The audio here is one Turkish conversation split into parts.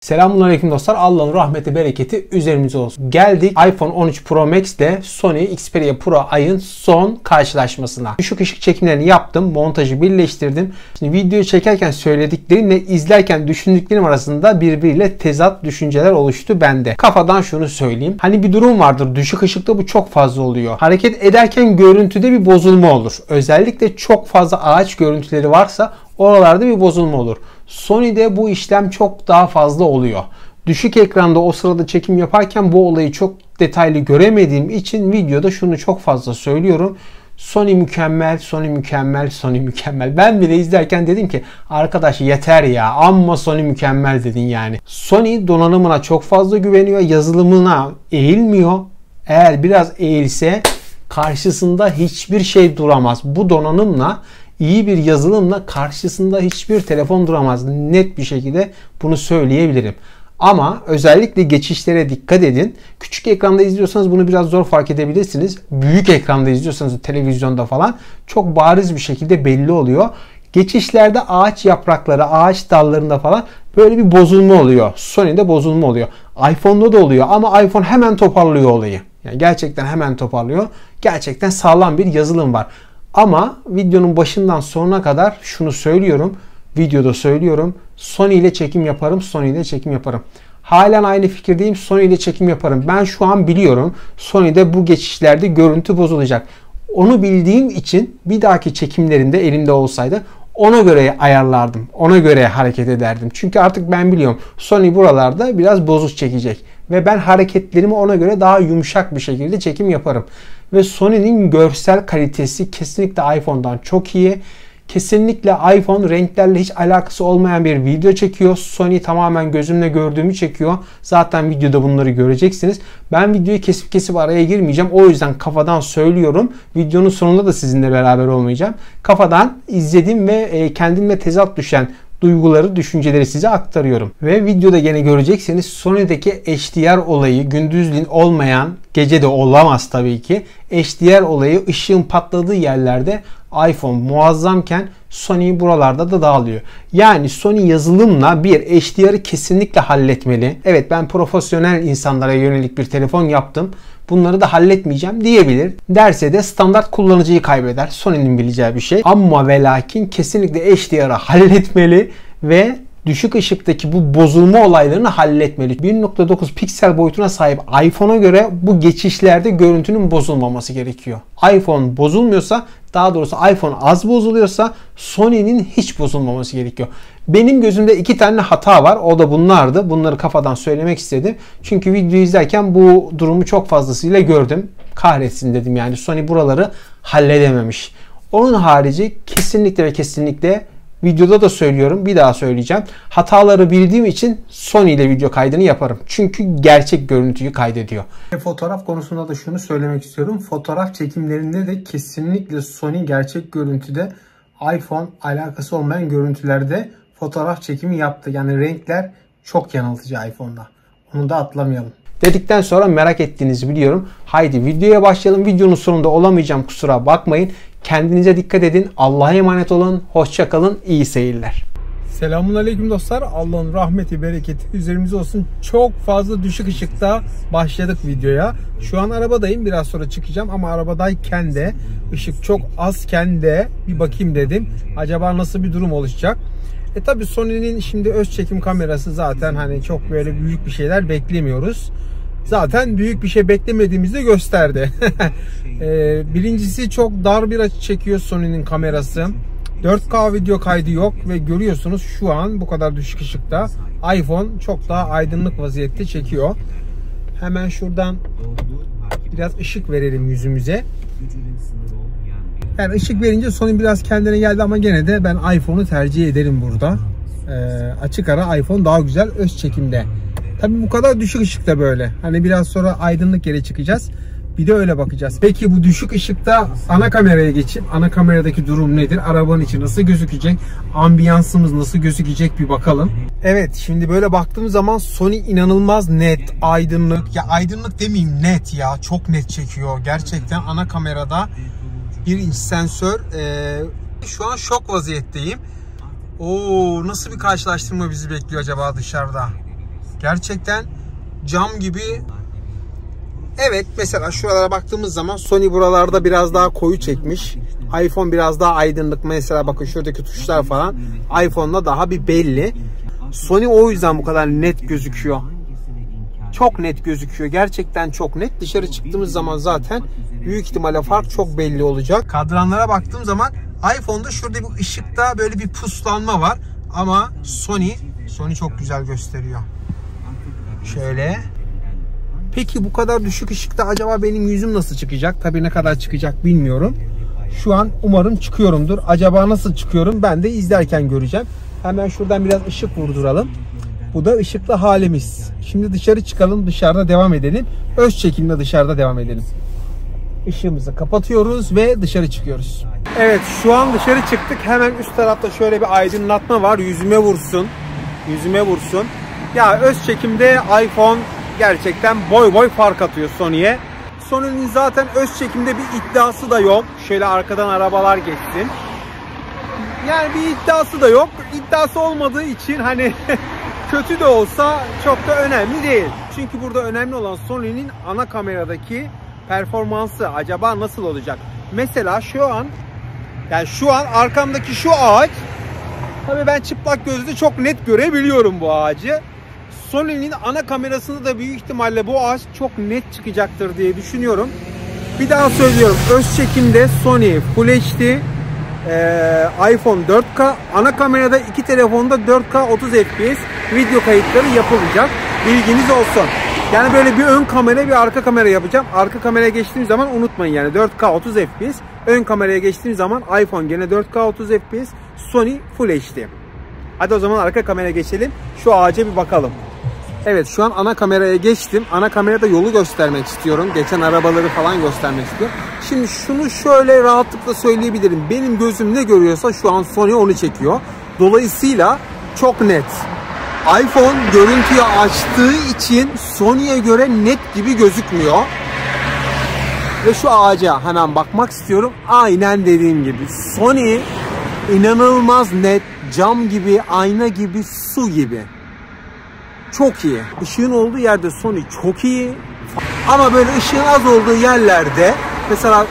Selamünaleyküm dostlar. Allah'ın rahmeti, bereketi üzerimize olsun. Geldik iPhone 13 Pro Max ile Sony Xperia Pro ayın son karşılaşmasına. Düşük ışık çekimlerini yaptım. Montajı birleştirdim. Şimdi videoyu çekerken söylediklerimle izlerken düşündüklerim arasında birbiriyle tezat düşünceler oluştu bende. Kafadan şunu söyleyeyim. Hani bir durum vardır. Düşük ışıkta bu çok fazla oluyor. Hareket ederken görüntüde bir bozulma olur. Özellikle çok fazla ağaç görüntüleri varsa oralarda bir bozulma olur. Sony'de bu işlem çok daha fazla oluyor. Düşük ekranda o sırada çekim yaparken bu olayı çok detaylı göremediğim için videoda şunu çok fazla söylüyorum. Sony mükemmel, Sony mükemmel, Sony mükemmel. Ben bile izlerken dedim ki arkadaş yeter ya, amma Sony mükemmel dedin yani. Sony donanımına çok fazla güveniyor, yazılımına eğilmiyor. Eğer biraz eğilse karşısında hiçbir şey duramaz. Bu donanımla, İyi bir yazılımla karşısında hiçbir telefon duramaz. Net bir şekilde bunu söyleyebilirim. Ama özellikle geçişlere dikkat edin. Küçük ekranda izliyorsanız bunu biraz zor fark edebilirsiniz. Büyük ekranda izliyorsanız televizyonda falan çok bariz bir şekilde belli oluyor. Geçişlerde ağaç yaprakları, ağaç dallarında falan böyle bir bozulma oluyor. Sony'de bozulma oluyor. iPhone'da da oluyor ama iPhone hemen toparlıyor olayı. Yani gerçekten hemen toparlıyor. Gerçekten sağlam bir yazılım var. Ama videonun başından sonuna kadar şunu söylüyorum. Videoda söylüyorum. Sony ile çekim yaparım. Sony ile çekim yaparım. Halen aynı fikirdeyim. Sony ile çekim yaparım. Ben şu an biliyorum. Sony'de bu geçişlerde görüntü bozulacak. Onu bildiğim için bir dahaki çekimlerinde elimde olsaydı ona göre ayarlardım. Ona göre hareket ederdim. Çünkü artık ben biliyorum. Sony buralarda biraz bozuk çekecek. Ve ben hareketlerimi ona göre daha yumuşak bir şekilde çekim yaparım. Ve Sony'nin görsel kalitesi kesinlikle iPhone'dan çok iyi. Kesinlikle iPhone renklerle hiç alakası olmayan bir video çekiyor. Sony tamamen gözümle gördüğümü çekiyor. Zaten videoda bunları göreceksiniz. Ben videoyu kesip araya girmeyeceğim. O yüzden kafadan söylüyorum. Videonun sonunda da sizinle beraber olmayacağım. Kafadan izledim ve kendimle tezat düşen duyguları, düşünceleri size aktarıyorum. Ve videoda gene göreceksiniz Sony'deki HDR olayı, gündüzliğin olmayan, gece de olamaz tabii ki. HDR olayı ışığın patladığı yerlerde iPhone muazzamken Sony buralarda da dağılıyor. Yani Sony yazılımla bir HDR'ı kesinlikle halletmeli. Evet, ben profesyonel insanlara yönelik bir telefon yaptım. Bunları da halletmeyeceğim diyebilir. Derse de standart kullanıcıyı kaybeder. Sony'nin bileceği bir şey. Ama ve lakin kesinlikle HDR'ı halletmeli ve düşük ışıktaki bu bozulma olaylarını halletmeli. 1.9 piksel boyutuna sahip iPhone'a göre bu geçişlerde görüntünün bozulmaması gerekiyor. iPhone bozulmuyorsa, daha doğrusu iPhone az bozuluyorsa Sony'nin hiç bozulmaması gerekiyor. Benim gözümde iki tane hata var. O da bunlardı. Bunları kafadan söylemek istedim. Çünkü videoyu izlerken bu durumu çok fazlasıyla gördüm. Kahretsin dedim yani. Sony buraları halledememiş. Onun harici kesinlikle ve kesinlikle videoda da söylüyorum, bir daha söyleyeceğim. Hataları bildiğim için Sony ile video kaydını yaparım. Çünkü gerçek görüntüyü kaydediyor. Fotoğraf konusunda da şunu söylemek istiyorum. Fotoğraf çekimlerinde de kesinlikle Sony gerçek görüntüde, iPhone alakası olmayan görüntülerde fotoğraf çekimi yaptı. Yani renkler çok yanıltıcı iPhone'da. Onu da atlamayalım. Dedikten sonra merak ettiğinizi biliyorum. Haydi videoya başlayalım. Videonun sonunda olamayacağım, kusura bakmayın. Kendinize dikkat edin. Allah'a emanet olun. Hoşça kalın. İyi seyirler. Selamünaleyküm dostlar. Allah'ın rahmeti, bereketi üzerimize olsun. Çok fazla düşük ışıkta başladık videoya. Şu an arabadayım. Biraz sonra çıkacağım ama arabadayken de ışık çok azken de bir bakayım dedim. Acaba nasıl bir durum oluşacak? Tabi Sony'nin şimdi öz çekim kamerası zaten hani çok böyle büyük bir şeyler beklemiyoruz. Zaten büyük bir şey beklemediğimizi de gösterdi. Birincisi çok dar bir açı çekiyor Sony'nin kamerası. 4K video kaydı yok ve görüyorsunuz şu an bu kadar düşük ışıkta iPhone çok daha aydınlık vaziyette çekiyor. Hemen şuradan biraz ışık verelim yüzümüze. Yani ışık verince Sony biraz kendine geldi ama gene de ben iPhone'u tercih ederim burada. Açık ara iPhone daha güzel öz çekimde. Tabii bu kadar düşük ışıkta böyle. Hani biraz sonra aydınlık yere çıkacağız. Bir de öyle bakacağız. Peki bu düşük ışıkta ana kameraya geçip ana kameradaki durum nedir? Arabanın içi nasıl gözükecek? Ambiyansımız nasıl gözükecek bir bakalım. Evet, şimdi böyle baktığım zaman Sony inanılmaz net, aydınlık. Ya aydınlık demeyeyim, net ya. Çok net çekiyor. Gerçekten ana kamerada 1 inç sensör. Şu an şok vaziyetteyim. Oo, nasıl bir karşılaştırma bizi bekliyor acaba dışarıda? Gerçekten cam gibi. Evet, mesela şuralara baktığımız zaman Sony buralarda biraz daha koyu çekmiş. iPhone biraz daha aydınlık. Mesela bakın şuradaki tuşlar falan iPhone'da daha bir belli. Sony o yüzden bu kadar net gözüküyor. Çok net gözüküyor. Gerçekten çok net. Dışarı çıktığımız zaman zaten büyük ihtimalle fark çok belli olacak. Kadranlara baktığım zaman iPhone'da şurada bir ışıkta böyle bir puslanma var. Ama Sony çok güzel gösteriyor. Şöyle. Peki bu kadar düşük ışıkta acaba benim yüzüm nasıl çıkacak? Tabii ne kadar çıkacak bilmiyorum. Şu an umarım çıkıyorumdur. Acaba nasıl çıkıyorum? Ben de izlerken göreceğim. Hemen şuradan biraz ışık vurduralım. Bu da ışıklı halimiz. Şimdi dışarı çıkalım. Dışarıda devam edelim. Öz çekimle dışarıda devam edelim. Işığımızı kapatıyoruz ve dışarı çıkıyoruz. Evet, şu an dışarı çıktık. Hemen üst tarafta şöyle bir aydınlatma var. Yüzüme vursun. Yüzüme vursun. Ya öz çekimde iPhone gerçekten boy fark atıyor Sony'ye. Sony'nin zaten öz çekimde bir iddiası da yok. Şöyle arkadan arabalar geçsin. Yani bir iddiası da yok. İddiası olmadığı için hani kötü de olsa çok da önemli değil. Çünkü burada önemli olan Sony'nin ana kameradaki performansı acaba nasıl olacak? Mesela şu an arkamdaki şu ağaç, tabii ben çıplak gözle çok net görebiliyorum bu ağacı. Sony'nin ana kamerasında da büyük ihtimalle bu ağaç çok net çıkacaktır diye düşünüyorum. Bir daha söylüyorum. Öz çekimde Sony Full HD, iPhone 4K, ana kamerada iki telefonda 4K 30 FPS video kayıtları yapılacak. Bilginiz olsun. Yani böyle bir ön kamera bir arka kamera yapacağım. Arka kameraya geçtiğim zaman unutmayın yani 4K 30 FPS. Ön kameraya geçtiğim zaman iPhone gene 4K 30 FPS. Sony Full HD. Hadi o zaman arka kameraya geçelim. Şu ağaca bir bakalım. Evet, şu an ana kameraya geçtim. Ana kamerada yolu göstermek istiyorum. Geçen arabaları falan göstermek istiyorum. Şimdi şunu şöyle rahatlıkla söyleyebilirim. Benim gözüm ne görüyorsa şu an Sony onu çekiyor. Dolayısıyla çok net. iPhone görüntüyü açtığı için Sony'ye göre net gibi gözükmüyor. Ve şu ağaca hemen bakmak istiyorum. Aynen dediğim gibi. Sony inanılmaz net, cam gibi, ayna gibi, su gibi. Çok iyi. Işığın olduğu yerde Sony çok iyi. Ama böyle ışığın az olduğu yerlerde, mesela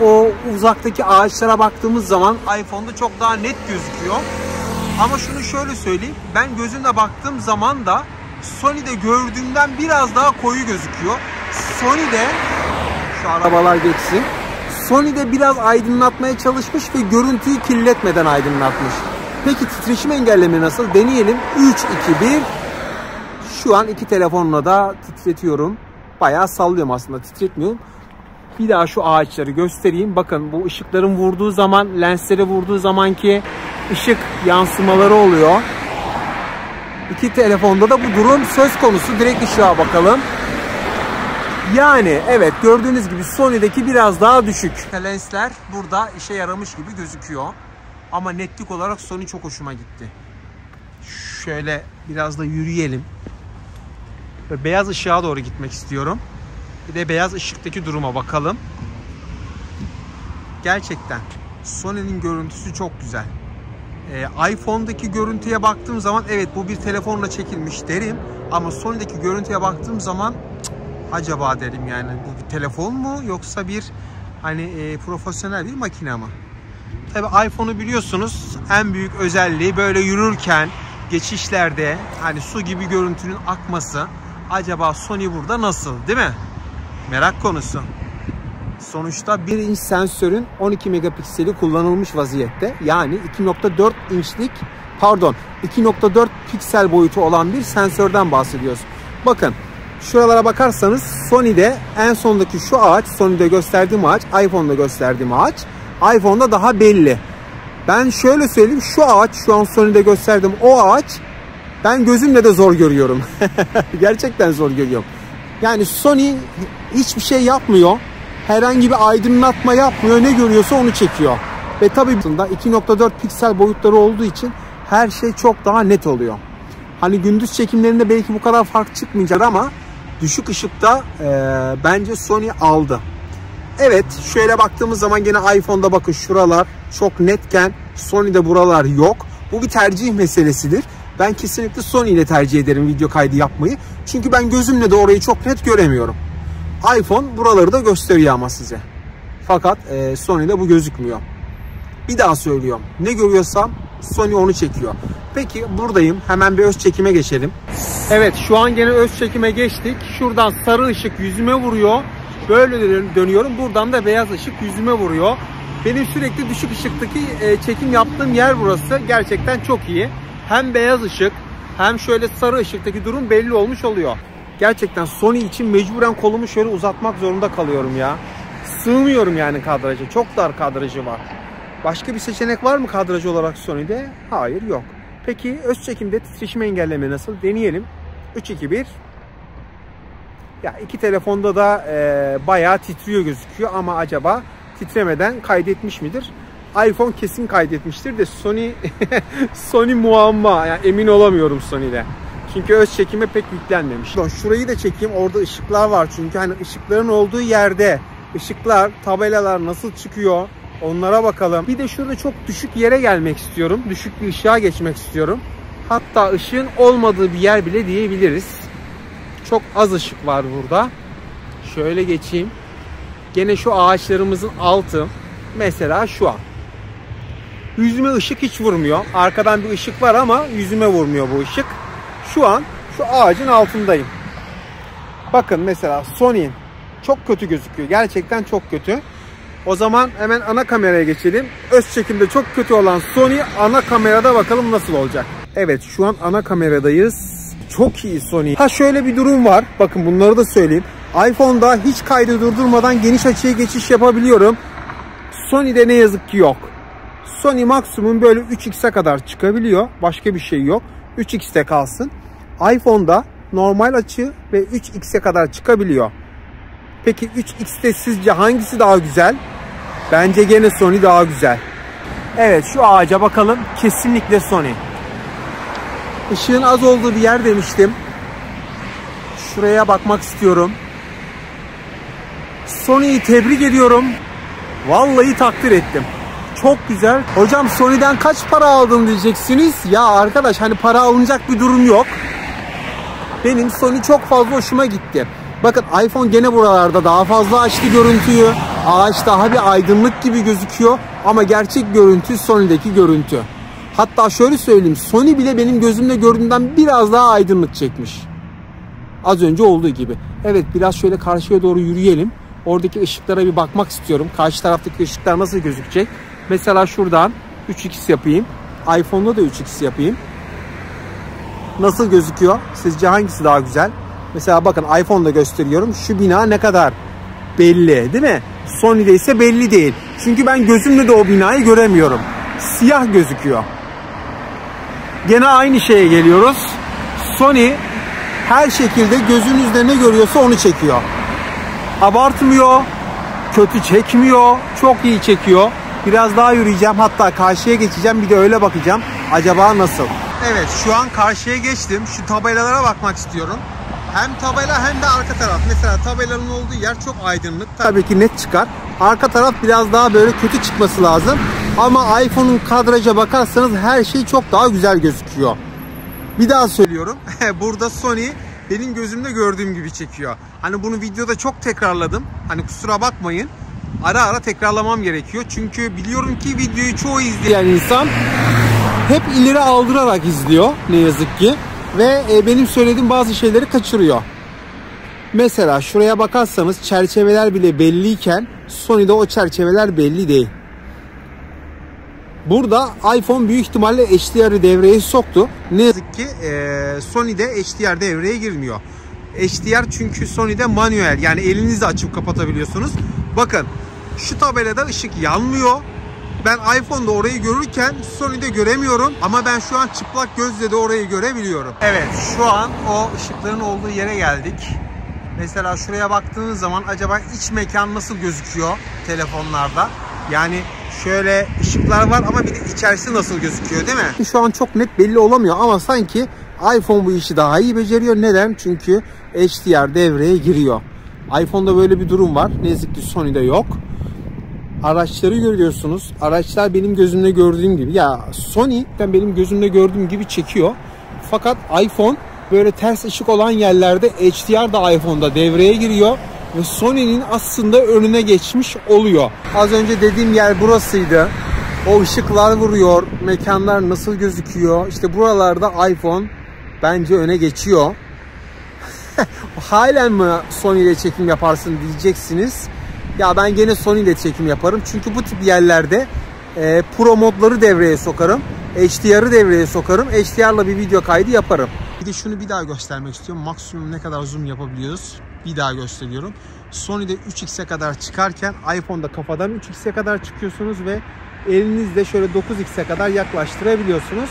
o uzaktaki ağaçlara baktığımız zaman iPhone'da çok daha net gözüküyor. Ama şunu şöyle söyleyeyim. Ben gözümle baktığım zaman da Sony'de gördüğümden biraz daha koyu gözüküyor. Sony'de, şu arabalar geçsin, Sony'de biraz aydınlatmaya çalışmış ve görüntüyü kirletmeden aydınlatmış. Peki titreşim engelleme nasıl? Deneyelim. 3, 2, 1. Şu an iki telefonla da titretiyorum. Bayağı sallıyorum aslında, titretmiyorum. Bir daha şu ağaçları göstereyim. Bakın bu ışıkların vurduğu zaman, lenslere vurduğu zamanki ışık yansımaları oluyor. İki telefonda da bu durum söz konusu. Direkt ışığa bakalım. Yani evet, gördüğünüz gibi Sony'deki biraz daha düşük. Lensler burada işe yaramış gibi gözüküyor. Ama netlik olarak Sony çok hoşuma gitti. Şöyle biraz da yürüyelim. Ve beyaz ışığa doğru gitmek istiyorum. Bir de beyaz ışıktaki duruma bakalım. Gerçekten Sony'nin görüntüsü çok güzel. iPhone'daki görüntüye baktığım zaman evet bu bir telefonla çekilmiş derim. Ama Sony'deki görüntüye baktığım zaman acaba derim yani bu bir telefon mu yoksa bir hani profesyonel bir makine mi? Tabii iPhone'u biliyorsunuz, en büyük özelliği böyle yürürken geçişlerde hani su gibi görüntünün akması. Acaba Sony burada nasıl, değil mi? Merak konusu. Sonuçta 1 inç sensörün 12 megapikseli kullanılmış vaziyette. Yani 2.4 piksel boyutu olan bir sensörden bahsediyoruz. Bakın şuralara bakarsanız Sony'de en sondaki şu ağaç, Sony'de gösterdiğim ağaç, iPhone'da gösterdiğim ağaç, iPhone'da daha belli. Ben şöyle söyleyeyim, şu ağaç, şu an Sony'de gösterdiğim o ağaç, ben gözümle de zor görüyorum. Gerçekten zor görüyorum. Yani Sony hiçbir şey yapmıyor. Herhangi bir aydınlatma yapmıyor. Ne görüyorsa onu çekiyor. Ve tabii 2.4 piksel boyutları olduğu için her şey çok daha net oluyor. Hani gündüz çekimlerinde belki bu kadar fark çıkmayacak ama düşük ışıkta bence Sony aldı. Evet, şöyle baktığımız zaman gene iPhone'da bakın şuralar çok netken Sony'de buralar yok. Bu bir tercih meselesidir. Ben kesinlikle Sony ile tercih ederim video kaydı yapmayı. Çünkü ben gözümle de orayı çok net göremiyorum. iPhone buraları da gösteriyor ama size. Fakat Sony'de bu gözükmüyor. Bir daha söylüyorum. Ne görüyorsam Sony onu çekiyor. Peki buradayım. Hemen bir öz çekime geçelim. Evet, şu an gene öz çekime geçtik. Şuradan sarı ışık yüzüme vuruyor. Böyle dönüyorum. Buradan da beyaz ışık yüzüme vuruyor. Benim sürekli düşük ışıktaki çekim yaptığım yer burası. Gerçekten çok iyi. Hem beyaz ışık hem şöyle sarı ışıktaki durum belli olmuş oluyor. Gerçekten Sony için mecburen kolumu şöyle uzatmak zorunda kalıyorum ya. Sığmıyorum yani kadraja. Çok dar kadrajı var. Başka bir seçenek var mı kadraj olarak Sony'de? Hayır, yok. Peki öz çekimde titreşim engelleme nasıl? Deneyelim. 3, 2, 1. Ya iki telefonda da bayağı titriyor gözüküyor ama acaba titremeden kaydetmiş midir? iPhone kesin kaydetmiştir de Sony muamma. Yani emin olamıyorum Sony'de. Çünkü öz çekime pek yüklenmemiş. Şurayı da çekeyim. Orada ışıklar var. Çünkü hani ışıkların olduğu yerde ışıklar, tabelalar nasıl çıkıyor? Onlara bakalım. Bir de şurada çok düşük yere gelmek istiyorum. Düşük bir ışığa geçmek istiyorum. Hatta ışığın olmadığı bir yer bile diyebiliriz. Çok az ışık var burada. Şöyle geçeyim. Gene şu ağaçlarımızın altı. Mesela şu an. Yüzüme ışık hiç vurmuyor. Arkadan bir ışık var ama yüzüme vurmuyor bu ışık. Şu an şu ağacın altındayım. Bakın mesela Sony'in çok kötü gözüküyor. Gerçekten çok kötü. O zaman hemen ana kameraya geçelim. Öz çekimde çok kötü olan Sony, ana kamerada bakalım nasıl olacak. Evet, şu an ana kameradayız. Çok iyi Sony. Ha, şöyle bir durum var. Bakın bunları da söyleyeyim. iPhone'da hiç kaydı durdurmadan geniş açıya geçiş yapabiliyorum. Sony'de ne yazık ki yok. Sony maksimum böyle 3x'e kadar çıkabiliyor. Başka bir şey yok. 3x'te kalsın. iPhone'da normal açı ve 3x'e kadar çıkabiliyor. Peki 3x'te sizce hangisi daha güzel? Bence gene Sony daha güzel. Evet, şu ağaca bakalım. Kesinlikle Sony. Işığın az olduğu bir yer demiştim. Şuraya bakmak istiyorum. Sony'yi tebrik ediyorum. Vallahi takdir ettim. Çok güzel. Hocam Sony'den kaç para aldın diyeceksiniz. Ya arkadaş, hani para alınacak bir durum yok. Benim Sony çok fazla hoşuma gitti. Bakın iPhone gene buralarda daha fazla açtı görüntüyü. Ağaç daha bir aydınlık gibi gözüküyor. Ama gerçek görüntü Sony'deki görüntü. Hatta şöyle söyleyeyim. Sony bile benim gözümle gördüğümden biraz daha aydınlık çekmiş. Az önce olduğu gibi. Evet, biraz şöyle karşıya doğru yürüyelim. Oradaki ışıklara bir bakmak istiyorum. Karşı taraftaki ışıklar nasıl gözükecek? Mesela şuradan 3x yapayım. iPhone'da da 3x yapayım. Nasıl gözüküyor? Sizce hangisi daha güzel? Mesela bakın iPhone'da gösteriyorum. Şu bina ne kadar belli, değil mi? Sony'de ise belli değil. Çünkü ben gözümle de o binayı göremiyorum. Siyah gözüküyor. Gene aynı şeye geliyoruz. Sony her şekilde gözünüzde ne görüyorsa onu çekiyor. Abartmıyor, kötü çekmiyor, çok iyi çekiyor. Biraz daha yürüyeceğim, hatta karşıya geçeceğim, bir de öyle bakacağım. Acaba nasıl? Evet, şu an karşıya geçtim. Şu tabelalara bakmak istiyorum. Hem tabela hem de arka taraf. Mesela tabelanın olduğu yer çok aydınlık. Tabii ki net çıkar. Arka taraf biraz daha böyle kötü çıkması lazım. Ama iPhone'un kadraja bakarsanız her şey çok daha güzel gözüküyor. Bir daha söylüyorum. Burada Sony benim gözümde gördüğüm gibi çekiyor. Hani bunu videoda çok tekrarladım. Hani kusura bakmayın. Ara ara tekrarlamam gerekiyor. Çünkü biliyorum ki videoyu çoğu izleyen insan hep ileri aldırarak izliyor ne yazık ki. Ve benim söylediğim bazı şeyleri kaçırıyor. Mesela şuraya bakarsanız çerçeveler bile belliyken Sony'de o çerçeveler belli değil. Burada iPhone büyük ihtimalle HDR'ı devreye soktu. Ne yazık ki Sony'de HDR devreye girmiyor. HDR çünkü Sony'de manuel, yani elinizle açıp kapatabiliyorsunuz. Bakın şu tabelada ışık yanmıyor. Ben iPhone'da orayı görürken Sony'de göremiyorum. Ama ben şu an çıplak gözle de orayı görebiliyorum. Evet, şu an o ışıkların olduğu yere geldik. Mesela şuraya baktığınız zaman acaba iç mekan nasıl gözüküyor telefonlarda? Yani şöyle ışıklar var ama bir de içerisi nasıl gözüküyor, değil mi? Şu an çok net belli olamıyor ama sanki iPhone bu işi daha iyi beceriyor. Neden? Çünkü HDR devreye giriyor. iPhone'da böyle bir durum var. Ne yazık ki Sony'de yok. Araçları görüyorsunuz. Araçlar benim gözümde gördüğüm gibi. Ya Sony benim gözümde gördüğüm gibi çekiyor. Fakat iPhone böyle ters ışık olan yerlerde HDR da iPhone'da devreye giriyor ve Sony'nin aslında önüne geçmiş oluyor. Az önce dediğim yer burasıydı. O ışıklar vuruyor, mekanlar nasıl gözüküyor. İşte buralarda iPhone bence öne geçiyor. Halen mi Sony ile çekim yaparsın diyeceksiniz. Ya ben gene Sony ile çekim yaparım. Çünkü bu tip yerlerde Pro modları devreye sokarım. HDR'ı devreye sokarım. HDR'la bir video kaydı yaparım. Bir de şunu bir daha göstermek istiyorum. Maksimum ne kadar zoom yapabiliyoruz. Bir daha gösteriyorum. Sony'de 3x'e kadar çıkarken iPhone'da kafadan 3x'e kadar çıkıyorsunuz ve elinizle şöyle 9x'e kadar yaklaştırabiliyorsunuz.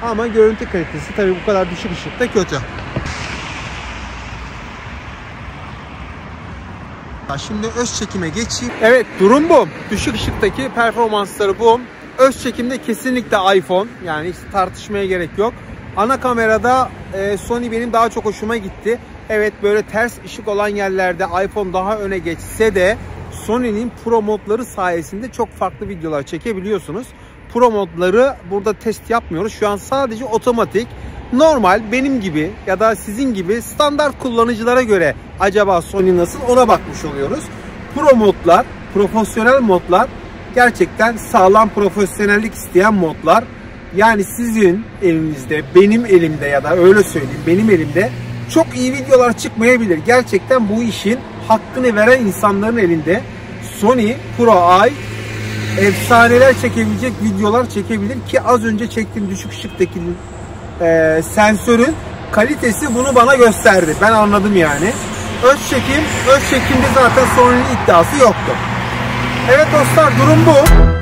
Ama görüntü kalitesi tabii bu kadar düşük ışıkta kötü. Şimdi öz çekime geçeyim. Evet, durum bu. Düşük ışıktaki performansları bu. Öz çekimde kesinlikle iPhone. Yani hiç tartışmaya gerek yok. Ana kamerada Sony benim daha çok hoşuma gitti. Evet, böyle ters ışık olan yerlerde iPhone daha öne geçse de Sony'nin Pro modları sayesinde çok farklı videolar çekebiliyorsunuz. Pro modları burada test yapmıyoruz. Şu an sadece otomatik. Normal benim gibi ya da sizin gibi standart kullanıcılara göre acaba Sony nasıl, ona bakmış oluyoruz. Pro modlar, profesyonel modlar gerçekten sağlam profesyonellik isteyen modlar. Yani sizin elinizde, benim elimde ya da öyle söyleyeyim benim elimde çok iyi videolar çıkmayabilir. Gerçekten bu işin hakkını veren insanların elinde Sony Pro I efsaneler çekebilecek videolar çekebilir ki az önce çektiğim düşük ışıktaki sensörün kalitesi bunu bana gösterdi. Ben anladım yani. Öz çekimde zaten Sony'nin iddiası yoktu. Evet dostlar, durum bu.